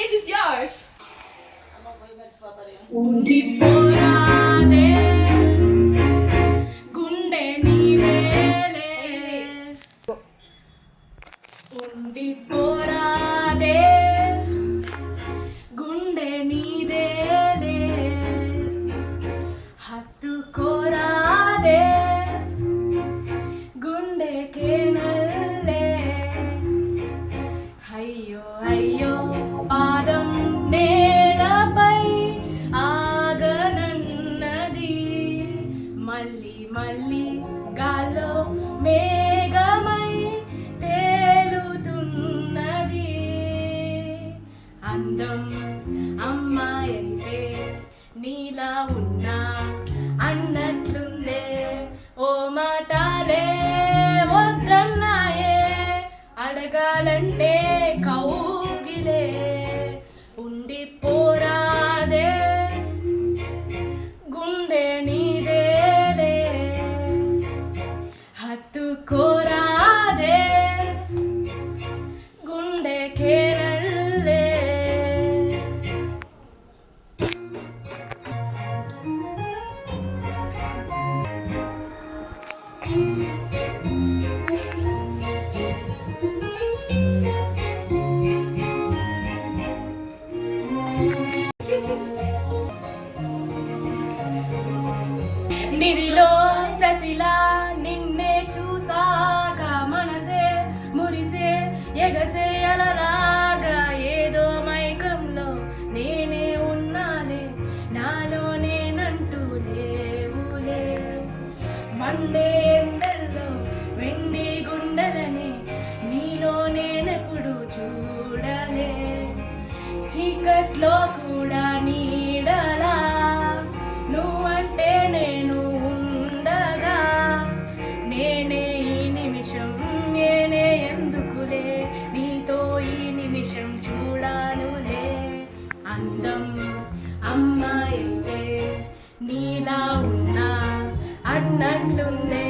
stage is yours. ఉండిపోరాదే గుండె నీదేలే ఉండిపోరాదే గుండె నీదేలే హత్తుకోరాదే గుండెకే నల్లే అయ్యో అయ్యో పాదం నేలపై ఆగనన్నది మళ్ళీ మళ్ళీ గాల్లో మేఘమై తేలుతున్నది అందం అమ్మాయి అయితే నీలా ఉన్నా అన్నట్లుందే ఓ మాటలే వద్దన్నాయే అడగాలంటే కౌగిలే ఉండిపోరాదే గుండె నీదేలే హత్తుకోరాదే గుండెకే నల్లే నిధిలో శశిలా నిన్నే చూసాక మనసే మురిసే ఎగసే అలలాగా ఏదో మైకంలో నేనే ఉన్నాలే నాలో నేనంటూ లేవులే మండే ఎండల్లో వెండి గుండెలని నీలో నేనెప్పుడు చూడలే చీకట్లో కూడా నీడలా నువ్వంటే నేను ఉండగా నేనే ఈ నిమిషం నేనే ఎందుకులే నీతో ఈ నిమిషం చూడానులే అందం అమ్మాయితే నీలా ఉన్నా అన్నట్లుందే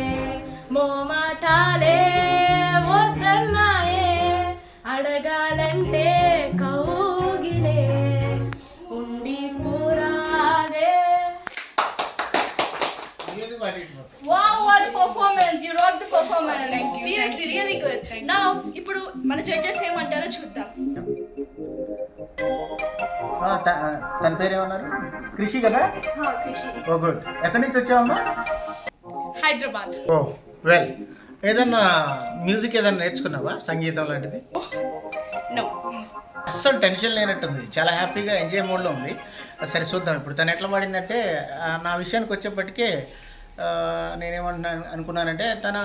మోమాటాలే వద్దన్నాయే అడగాలంటే కౌగిలే ఉండిపోరాదే. Wow, what a performance! You rocked the performance. Seriously, really good. Now, ఇప్పుడు మన judges ఏమంటారో చూద్దాం. తన పేరు ఏమన్నారు? కృషి కదా? కృషి. ఓ గుడ్. ఎక్కడి నుంచి వచ్చావమ్మా? హైదరాబాద్. ఓ వెల్. ఏదన్నా మ్యూజిక్ ఏదన్నా నేర్చుకున్నావా, సంగీతం లాంటిది? నో. అస్సలు టెన్షన్ లేనట్టుంది, చాలా హ్యాపీగా ఎంజాయ్ మోడ్లో ఉంది. సరే చూద్దాం ఇప్పుడు తను ఎట్లా పాడిందంటే. నా విషయానికి వచ్చేప్పటికే అనుకున్నానంటే తన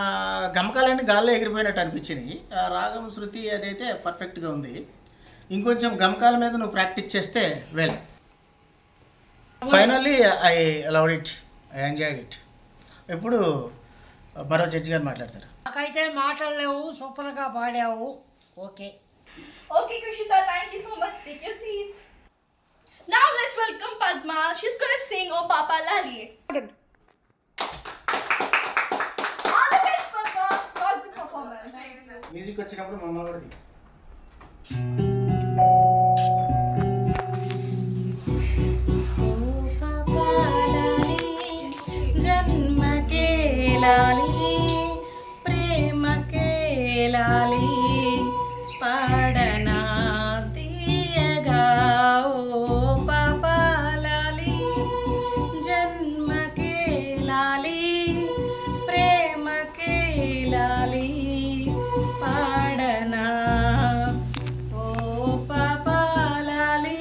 గమకాలన్నీ గాల్లో ఎగిరిపోయినట్టు అనిపించినాయి. రాగం శృతి అదైతే పర్ఫెక్ట్గా ఉంది. ఇంకొంచెం గమకాల మీద నువ్వు ప్రాక్టీస్ చేస్తే well. Finally I loved it, I enjoyed it. ఇప్పుడు మరో జడ్జి గారు మాట్లాడతారు. నాకైతే మాటలు లేవు, సూపర్గా పాడావు. Okay. Okay, Krishita, thank you so much. Take your seats. Now let's welcome Padma. She's gonna sing Oh Papa Lali. All the best, Padma. Rock the performance. Music వచ్చినప్పుడు మమ్మల్ని కూడా జన్మకే లాలి ప్రేమకే లాలి పాడనా తీయగా ఓ పాపాలాలి జన్మకే లాలి ప్రేమకే లాలి పాడనా ఓ పాపాలాలి.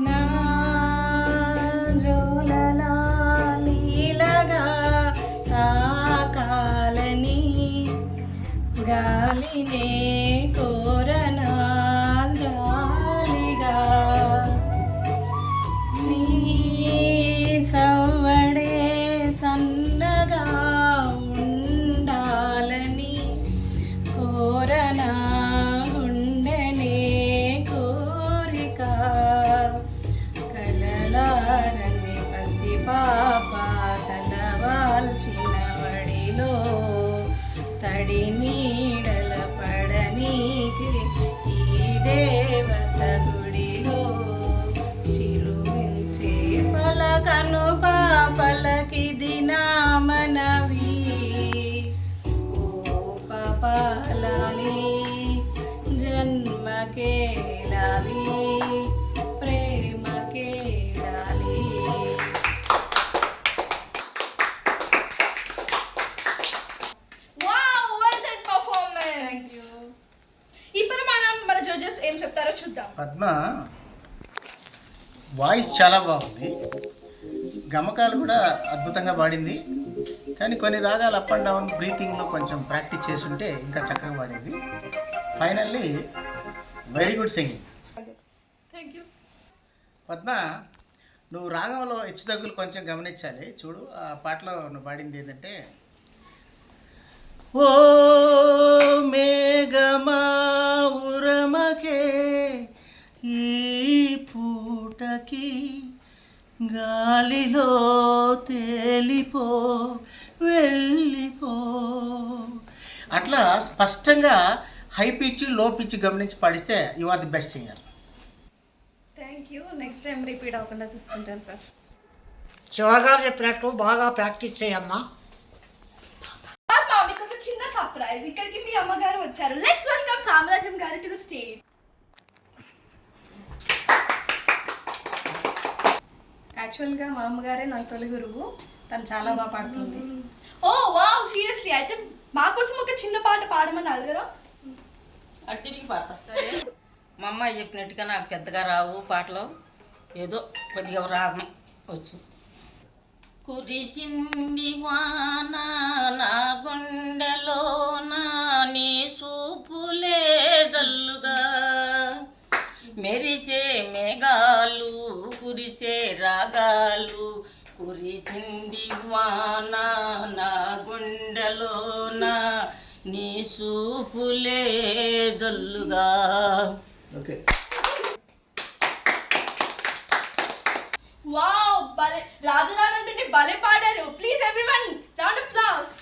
నా జోలలా లీలగా తాకాలని గాలినే కోరనా జాలిగా నీ సవ్వడే సన్నగా ఏం చెప్తారో చూద్దాం. పద్మ వాయిస్ చాలా బాగుంది, గమకాలు కూడా అద్భుతంగా పాడింది. కానీ కొన్ని రాగాలు అప్ అండ్ డౌన్ బ్రీతింగ్లో కొంచెం ప్రాక్టీస్ చేసుంటే ఇంకా చక్కగా పాడింది. Finally very good singing. Thank you. Padma, నువ్వు రాగంలో హెచ్చుతగ్గులు కొంచెం గమనించాలి. చూడు, ఆ పాటలో నువ్వు పాడింది ఏంటంటే, ఓ మేఘమా ఉరమకే ఈ పూటకి గాలిలో తేలిపో వెళ్ళిపో. అట్లా స్పష్టంగా హై పిచ్ లో పిచ్ గమనించి పాడిస్తే you are the best singer. Thank you. Next time repeat అవ్వకుండా చూసుకుంటాను సార్. శివగారు చెప్పినట్టు బాగా ప్రాక్టీస్ చేయమ్మా. మీకు ఒక చిన్న సర్ప్రైజ్. ఇక్కడికి మీ అమ్మగారు వచ్చారు. లెట్స్ వెల్కమ్ సామ్రాజ్యం గారు టు ద స్టేజ్. యాక్చువల్గా మా అమ్మగారే నాకు తొలి గురువు. తను చాలా బాగా పాడుతుంది. ఓ వావ్, సీరియస్లీ? అయితే మా కోసం ఒక చిన్న పాట పాడమని అడగరా? అటు తిరిగి పాడతా. మా అమ్మాయి చెప్పినట్టుగా నాకు పెద్దగా రావు పాటలు, ఏదో కొద్దిగా రాగం వచ్చు. కురిసింది వాన నా గుండెలోన నీ సూపులే జల్లుగా, మెరిసే మేఘాలు కురిసే రాగాలు, కురిసింది వాన నా గుండెలోన నీ సూపులే జల్లుగా. ఓకే, వావ్, భలే రాదు రానంటే భలే పాడారు. Please everyone round of applause.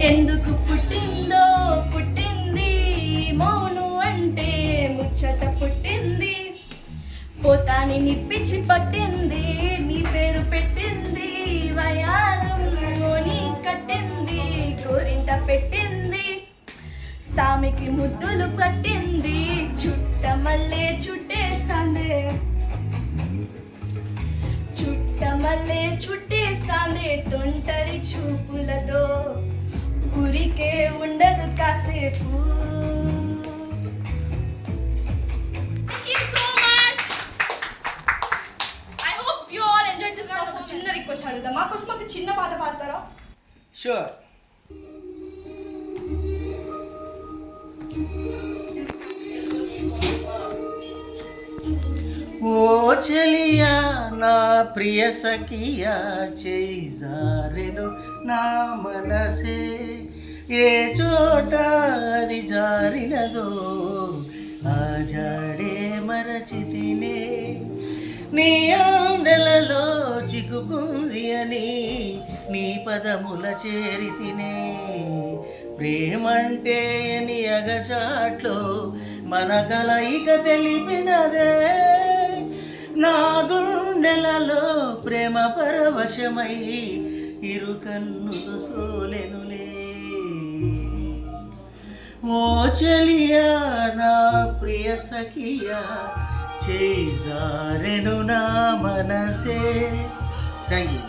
ఎందుకు పుట్టిందో పుట్టింది మౌను అంటే ముచ్చట పుట్టింది, పోతాని నిప్పించి పట్టింది నీ పేరు పెట్టింది, వయాలని కట్టింది గోరింట పెట్టింది, సామికి ముద్దులు కట్టింది, చుట్ట మల్లె చుట్టేస్తాంది, చుట్ట మల్లె చుట్టేస్తాంది, తొంటరి చూపులతో ఊరికే ఉండదు కాసేపు. చిన్న రిక్వెస్ట్ అడుగుతా, మాకోసం ఒక చిన్న పాట పాడతారా? షూర్. ఓ చెలియా నా ప్రియ సఖియా చేయి జారెను నా మనసే, ఏ చోట అది జారినదో ఆ జాడే మరచితినే, నీ అందెలలో చిక్కుకుంది అని నీ పదముల చేరితినే, ప్రేమంటే నీ అగచాట్లో మన కలయిక తెలిపినదే, నా గుండెలలో ప్రేమ పరవశమై ఇరు కన్నులు సోలెనులే. ఓ చెలియా నా ప్రియ సఖియా చేయి జారెను నా మనసే. Thank you.